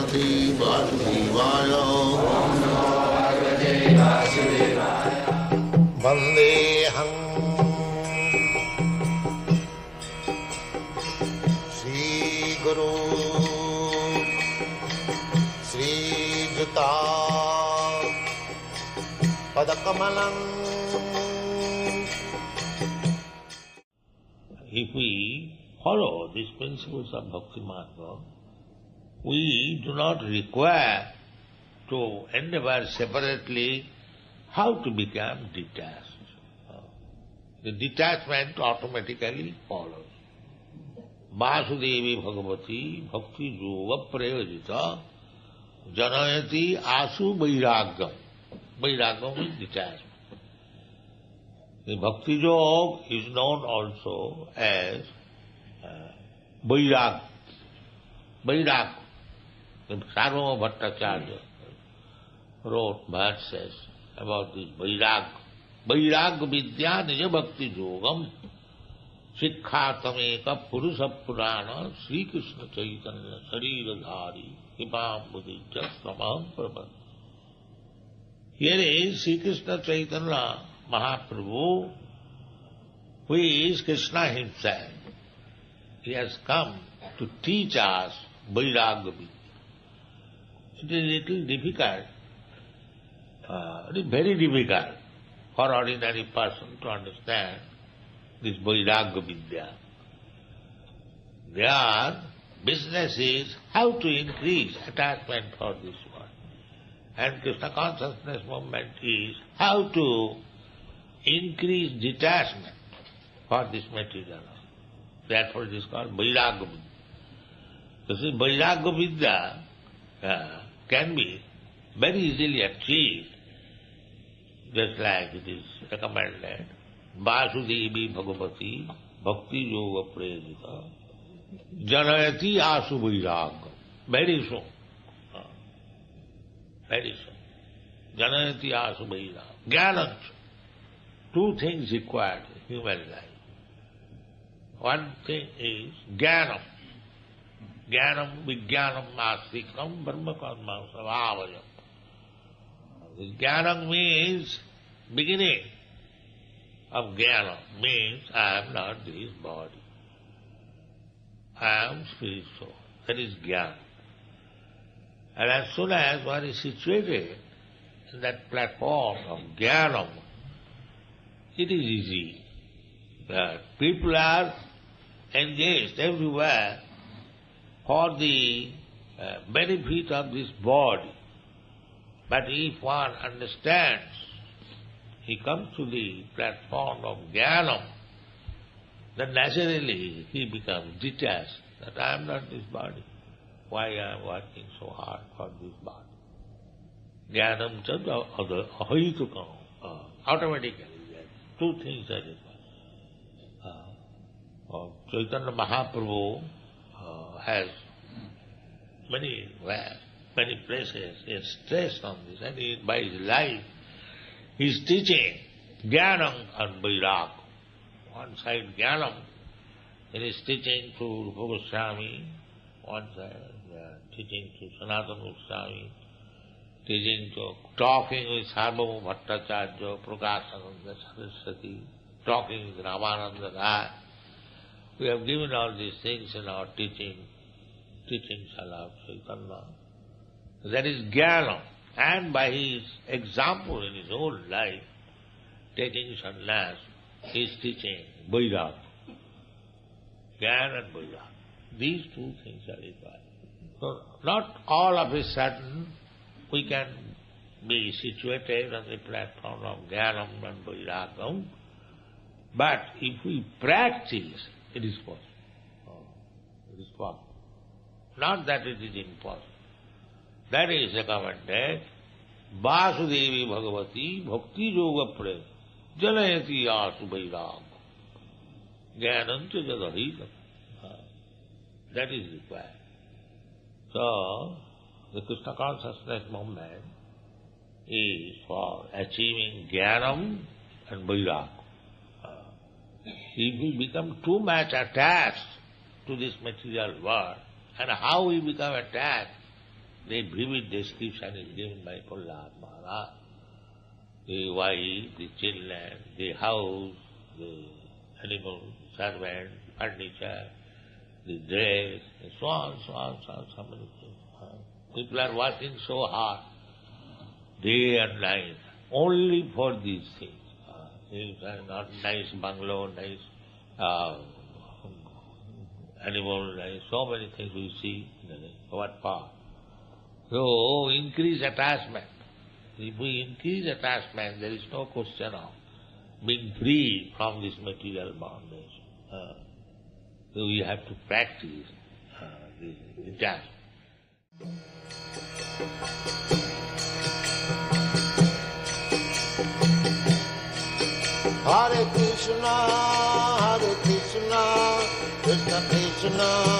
Bhagavate Vasudevaya. Vandeham Sri Guru Sri Juta Padakamalam. If we follow these principles of Bhakti Marga, we do not require to endeavor separately how to become detached. The detachment automatically follows. Vasudevi Bhagavati Bhakti Yoga Prayojita Janayati Asu Vairagam. Vairagam means detachment. The Bhakti Yoga is known also as Vairag. Vairag. Sarvabhauma Bhattacharya wrote verses about this Vairag. Vairag Vidya Nija Bhakti Yogam Sikkhatameka Purusha Purana Sri Krishna Chaitanya Shariradhari Hipam Buddhija Samaham Prabhat. Here is Sri Krishna Chaitanya Mahaprabhu, who is Krishna himself. He has come to teach us Vairagya Vidya. It is a little difficult, it is very difficult for ordinary person to understand this Vairagya Vidya. Their business is how to increase attachment for this world. And Krishna consciousness movement is how to increase detachment for this material. Therefore it is called Vairagya Vidya. This is Vairagya Vidya can be very easily achieved, just like it is recommended. Vasudevi Bhagavati Bhakti Yoga Prayojita Janayati Asu Vairagya. Very soon. Very soon. Janayati Asu Vairagya. Jnanam. Two things required in human life. One thing is Jnanam. Jnanam Vijnanam Mastikam Brahma Karma Savavayam. This Jnanam means beginning of Jnanam, means I am not this body. I am spirit soul. That is Jnana. And as soon as one is situated in that platform of Jnanam, it is easy. People are engaged everywhere for the benefit of this body. But if one understands, he comes to the platform of Jnanam, then naturally he becomes detached, that I am not this body. Why I am working so hard for this body? Jnanam chadda ahaitukam. Automatically, two things are required. Chaitanya Mahaprabhu has many places, he has stressed on this, and by his life he is teaching Jnanam and Vairagya. One side Jnanam, he is teaching to Rupa Goswami, one side teaching to Sanatana Goswami, teaching to, talking with Sarvabhauma Bhattacharya, Prakashananda Saraswati, talking with Ramananda Rai. We have given all these things in our teachings of Chaitanya. That is Jnana. And by his example in his own life, taking sannyas, he is teaching Vairagya. Jnana and Vairagya. These two things are required. So not all of a sudden we can be situated on the platform of Jnana and Vairagya, but if we practice, it is possible. It is possible. Not that it is impossible. That is recommended. Vasudevi Bhagavati Bhakti Yoga Prayojita Janayati Asu Vairagya. Jnanam Jadahita. That is required. So, the Krishna consciousness movement is for achieving Jnanam and Vairagya. If we become too much attached to this material world, and how we become attached, A vivid description is given by Prahlad Maharaj. The wife, the children, the house, the animal, servant, furniture, the dress, and so on, so many things. People are working so hard, day and night, only for these things. Not nice bungalow, nice animal, nice, so many things we see. What for? So, increase attachment. If we increase attachment, there is no question of being free from this material bondage. So we have to practice the detachment. Hare Krishna, Krishna Krishna,